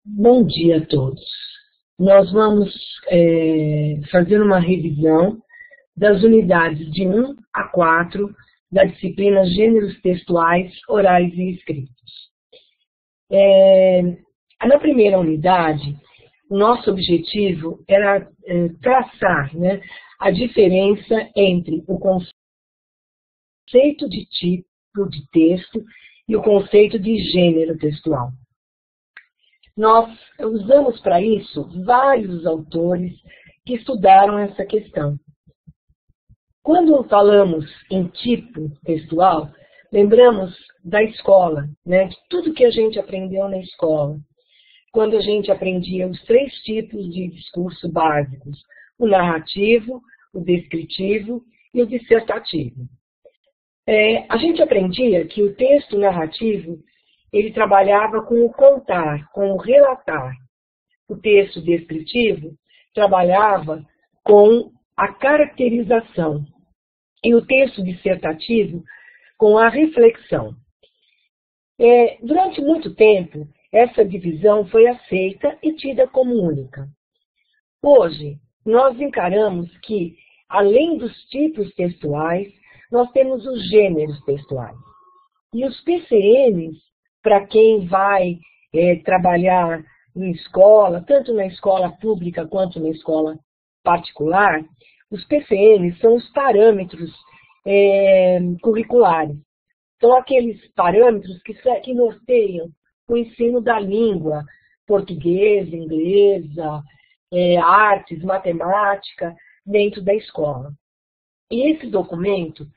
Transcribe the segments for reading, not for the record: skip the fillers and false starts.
Bom dia a todos. Nós vamos fazer uma revisão das unidades de 1 a 4 da disciplina Gêneros Textuais, Orais e Escritos. Na primeira unidade, o nosso objetivo era traçar, né, a diferença entre o conceito de tipo de texto e o conceito de gênero textual. Nós usamos para isso vários autores que estudaram essa questão. Quando falamos em tipo textual, lembramos da escola, né, de tudo que a gente aprendeu na escola. Quando a gente aprendia os 3 tipos de discurso básicos, o narrativo, o descritivo e o dissertativo. A gente aprendia que o texto narrativo, ele trabalhava com o contar, com o relatar. O texto descritivo trabalhava com a caracterização. E o texto dissertativo com a reflexão. Durante muito tempo, essa divisão foi aceita e tida como única. Hoje, nós encaramos que, além dos tipos textuais, nós temos os gêneros textuais. E os PCNs, para quem vai trabalhar em escola, tanto na escola pública quanto na escola particular, os PCNs são os parâmetros curriculares. São aqueles parâmetros que norteiam o ensino da língua portuguesa, inglesa, artes, matemática, dentro da escola. E esse documento,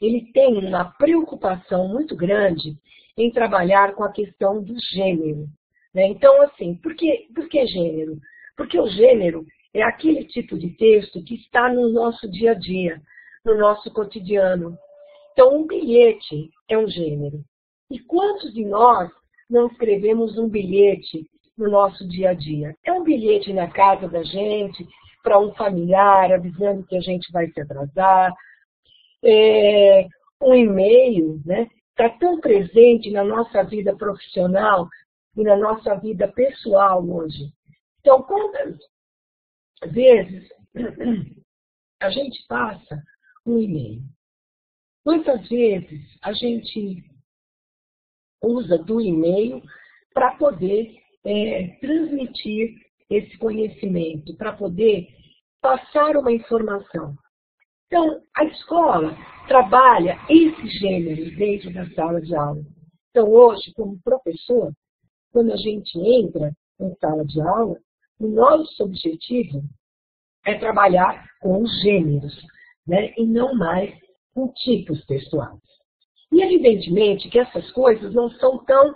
ele tem uma preocupação muito grande em trabalhar com a questão do gênero. Né? Então, assim, por que gênero? Porque o gênero é aquele tipo de texto que está no nosso dia a dia, no nosso cotidiano. Então, um bilhete é um gênero. E quantos de nós não escrevemos um bilhete no nosso dia a dia? É um bilhete na casa da gente, para um familiar, avisando que a gente vai se atrasar. Um e-mail, né? Está tão presente na nossa vida profissional e na nossa vida pessoal hoje. Então, quantas vezes a gente passa um e-mail? Quantas vezes a gente usa do e-mail para poder transmitir esse conhecimento, para poder passar uma informação? Então, a escola trabalha esses gêneros dentro da sala de aula. Então, hoje, como professor, quando a gente entra em sala de aula, o nosso objetivo é trabalhar com os gêneros, né, e não mais com tipos textuais. E, evidentemente, que essas coisas não são tão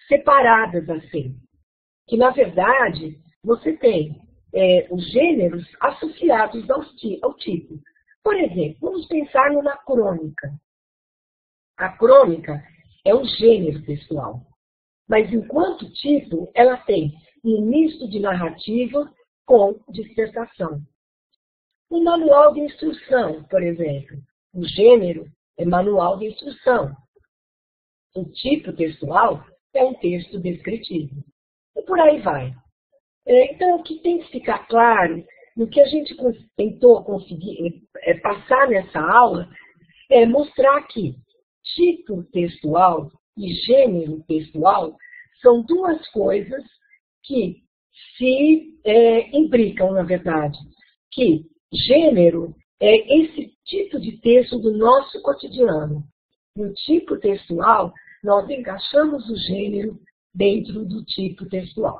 separadas assim. Que, na verdade, você tem os gêneros associados ao tipo. Por exemplo, vamos pensar numa crônica. A crônica é um gênero textual. Mas, enquanto tipo, ela tem um misto de narrativa com dissertação. Um manual de instrução, por exemplo. O gênero é manual de instrução. O tipo textual é um texto descritivo. E por aí vai. Então, o que tem que ficar claro, no que a gente tentou conseguir passar nessa aula, é mostrar que tipo textual e gênero textual são duas coisas que se implicam, na verdade. Que gênero é esse tipo de texto do nosso cotidiano. No tipo textual, nós encaixamos o gênero dentro do tipo textual.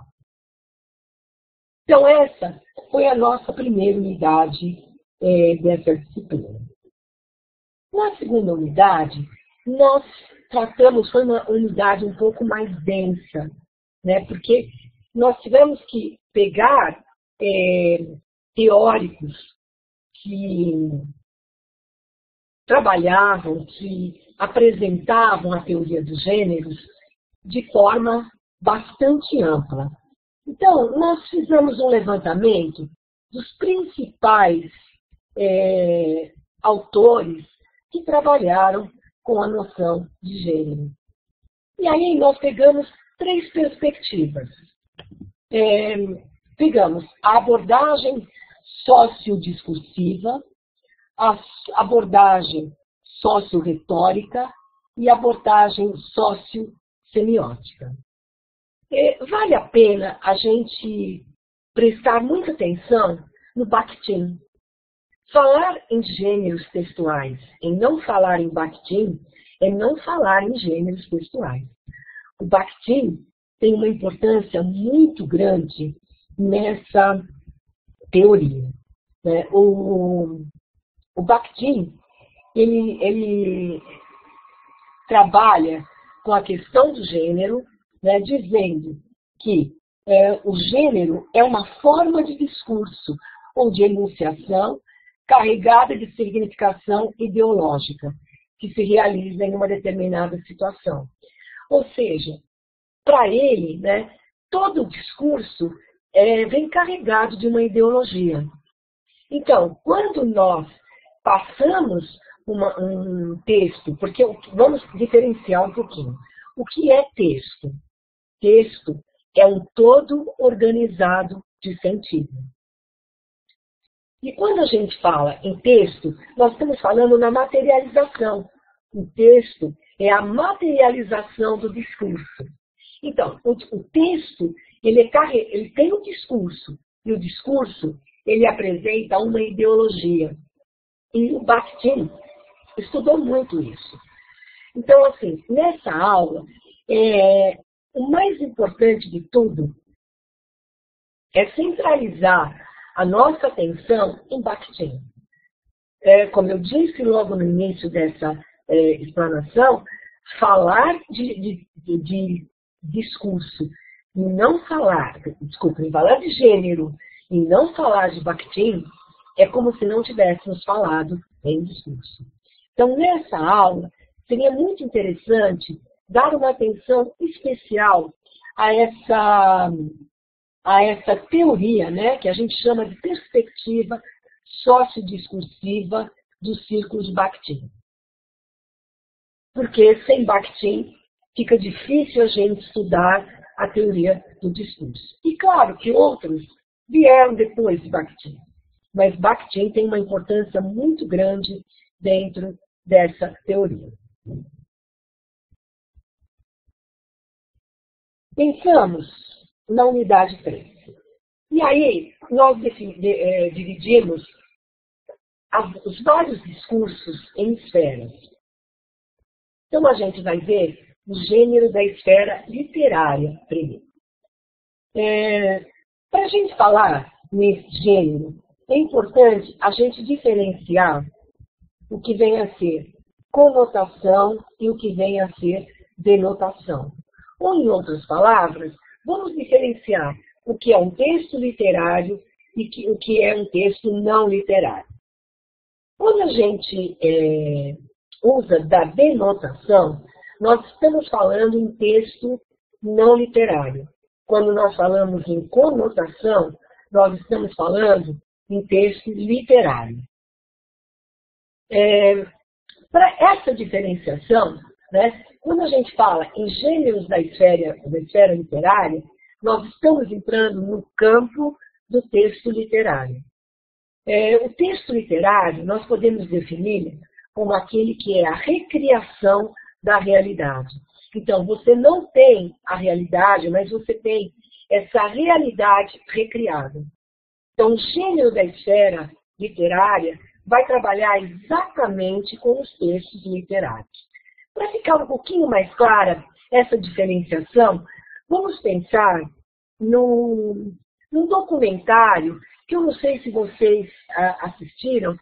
Então, essa foi a nossa primeira unidade dessa disciplina. Na segunda unidade, nós tratamos, foi uma unidade um pouco mais densa, né? Porque nós tivemos que pegar teóricos que trabalhavam, que apresentavam a teoria dos gêneros de forma bastante ampla. Então, nós fizemos um levantamento dos principais autores que trabalharam com a noção de gênero. E aí nós pegamos 3 perspectivas. Pegamos a abordagem sociodiscursiva, a abordagem socio-retórica e a abordagem socio-semiótica. Vale a pena a gente prestar muita atenção no Bakhtin. Falar em gêneros textuais e não falar em Bakhtin é não falar em gêneros textuais. O Bakhtin tem uma importância muito grande nessa teoria. O Bakhtin, ele trabalha com a questão do gênero, dizendo que o gênero é uma forma de discurso ou de enunciação carregada de significação ideológica, que se realiza em uma determinada situação. Ou seja, para ele, todo o discurso vem carregado de uma ideologia. Então, quando nós passamos um texto, porque vamos diferenciar um pouquinho. O que é texto? Texto é um todo organizado de sentido. E quando a gente fala em texto, nós estamos falando na materialização. O texto é a materialização do discurso. Então, o texto, ele tem um discurso, e o discurso, ele apresenta uma ideologia. E o Bakhtin estudou muito isso. Então, assim, nessa aula, o mais importante de tudo é centralizar a nossa atenção em Bakhtin. Como eu disse logo no início dessa explanação, falar de discurso e não falar, falar de gênero e não falar de Bakhtin é como se não tivéssemos falado em discurso. Então, nessa aula, seria muito interessante dar uma atenção especial a essa teoria, que a gente chama de perspectiva sociodiscursiva do círculo de Bakhtin. Porque sem Bakhtin fica difícil a gente estudar a teoria do discurso. E claro que outros vieram depois de Bakhtin, mas Bakhtin tem uma importância muito grande dentro dessa teoria. Pensamos na unidade 3. E aí, nós dividimos os vários discursos em esferas. Então, a gente vai ver o gênero da esfera literária primeiro. Para a gente falar nesse gênero, é importante a gente diferenciar o que vem a ser conotação e o que vem a ser denotação. Ou, em outras palavras, vamos diferenciar o que é um texto literário e o que é um texto não literário. Quando a gente usa da denotação, nós estamos falando em texto não literário. Quando nós falamos em conotação, nós estamos falando em texto literário. Para essa diferenciação, quando a gente fala em gêneros da esfera literária, nós estamos entrando no campo do texto literário. O texto literário nós podemos definir como aquele que é a recriação da realidade. Então, você não tem a realidade, mas você tem essa realidade recriada. Então, o gênero da esfera literária vai trabalhar exatamente com os textos literários. Para ficar um pouquinho mais clara essa diferenciação, vamos pensar num documentário que eu não sei se vocês assistiram,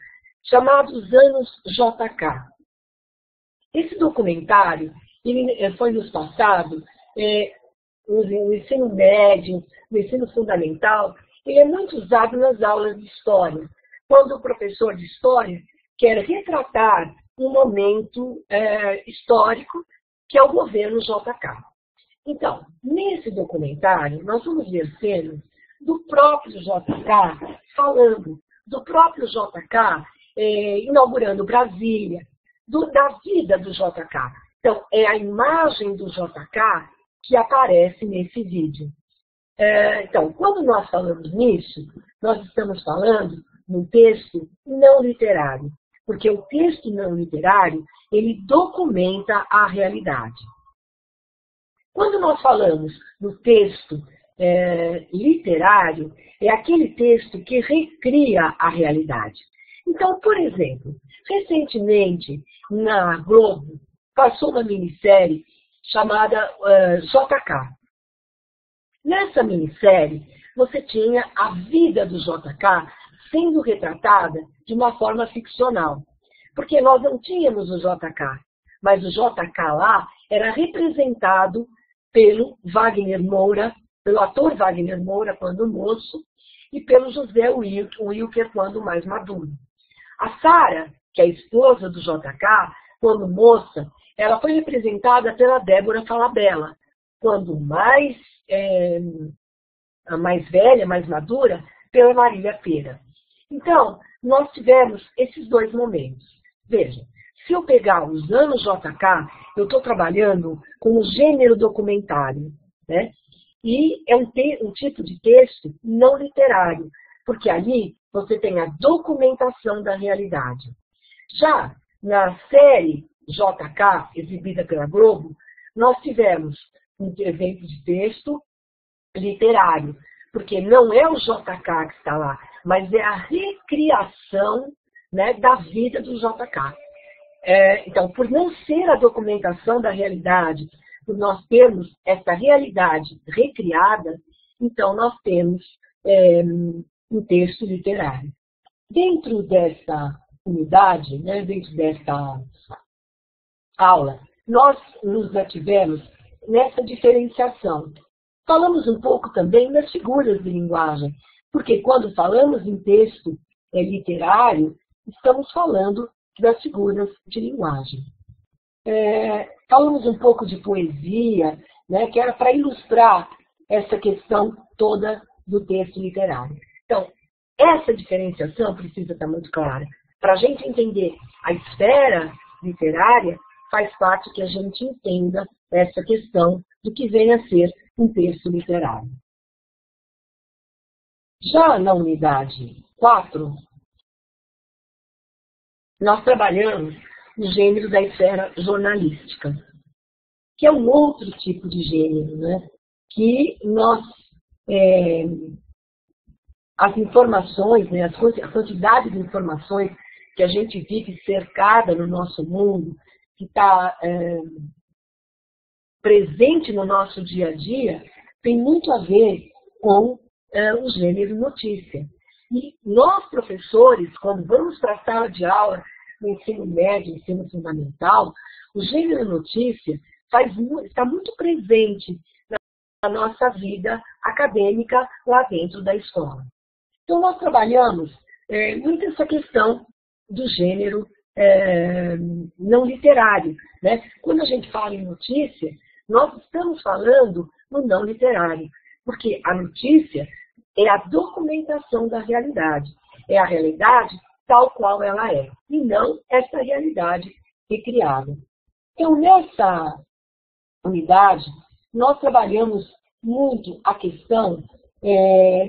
chamado Os Anos JK. Esse documentário ele foi nos passado no ensino médio, no ensino fundamental, ele é muito usado nas aulas de história, quando o professor de história quer retratar um momento histórico que é o governo JK. Então, nesse documentário, nós vamos ver cenas do próprio JK falando, do próprio JK inaugurando Brasília, da vida do JK. Então, é a imagem do JK que aparece nesse vídeo. Então, quando nós falamos nisso, nós estamos falando num texto não literário, porque o texto não literário, ele documenta a realidade. Quando nós falamos no texto literário, é aquele texto que recria a realidade. Então, por exemplo, recentemente, na Globo, passou uma minissérie chamada JK. Nessa minissérie, você tinha a vida do JK sendo retratada de uma forma ficcional. Porque nós não tínhamos o JK, mas o JK lá era representado pelo Wagner Moura, pelo ator Wagner Moura quando moço, e pelo José Wilker quando mais maduro. A Sara, que é a esposa do JK, quando moça, ela foi representada pela Débora Falabella, quando mais velha, mais madura, pela Marília Pêra. Então, nós tivemos esses dois momentos. Veja, se eu pegar os anos JK, eu estou trabalhando com o gênero documentário, né? E é um tipo de texto não literário, porque ali você tem a documentação da realidade. Já na série JK, exibida pela Globo, nós tivemos um exemplo de texto literário, porque não é o JK que está lá, mas é a recriação, né, da vida do JK. Então, por não ser a documentação da realidade, por nós termos essa realidade recriada, então nós temos um texto literário. Dentro dessa unidade, né, dentro dessa aula, nós nos ativemos nessa diferenciação. Falamos um pouco também das figuras de linguagem, porque quando falamos em texto literário, estamos falando das figuras de linguagem. Falamos um pouco de poesia, né, que era para ilustrar essa questão toda do texto literário. Então, essa diferenciação precisa estar muito clara. Para a gente entender a esfera literária, faz parte que a gente entenda essa questão do que vem a ser um texto literário. Já na unidade 4, nós trabalhamos o gênero da esfera jornalística, que é um outro tipo de gênero, né? Que nós, as informações, né, a quantidade de informações que a gente vive cercada no nosso mundo, que está presente no nosso dia a dia, tem muito a ver com o gênero notícia. E nós, professores, quando vamos para a sala de aula, no ensino médio, ensino fundamental, o gênero notícia está muito presente na nossa vida acadêmica lá dentro da escola. Então, nós trabalhamos muito essa questão do gênero não literário, né? Quando a gente fala em notícia, nós estamos falando no não literário, porque a notícia é a documentação da realidade, é a realidade tal qual ela é, e não essa realidade recriada. Então, nessa unidade, nós trabalhamos muito a questão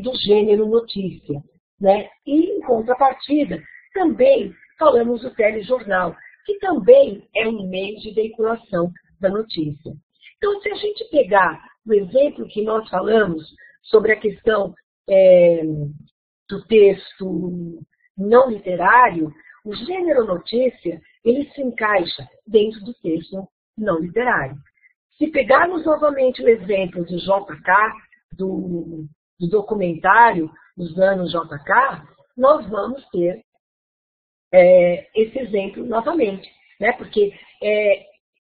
do gênero notícia, né? E, em contrapartida, também falamos do telejornal, que também é um meio de veiculação da notícia. Então, se a gente pegar o exemplo que nós falamos sobre a questão do texto não literário, o gênero notícia, ele se encaixa dentro do texto não literário. Se pegarmos novamente o exemplo do JK, do documentário dos anos JK, nós vamos ter esse exemplo novamente, né? Porque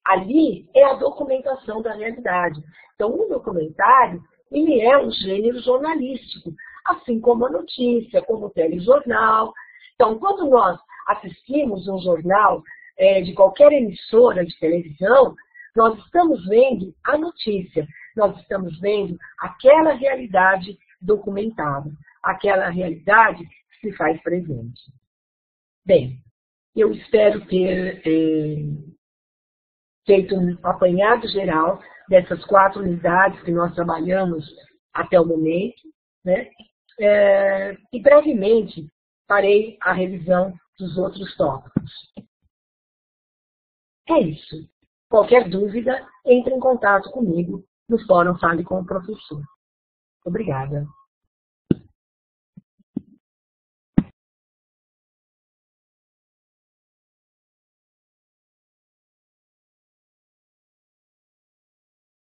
ali é a documentação da realidade. Então, o documentário, ele é um gênero jornalístico, assim como a notícia, como o telejornal. Então, quando nós assistimos um jornal de qualquer emissora de televisão, nós estamos vendo a notícia, nós estamos vendo aquela realidade documentada, aquela realidade que se faz presente. Bem, eu espero ter feito um apanhado geral dessas 4 unidades que nós trabalhamos até o momento, né? E brevemente farei a revisão dos outros tópicos. É isso. Qualquer dúvida, entre em contato comigo no Fórum Fale com o Professor. Obrigada.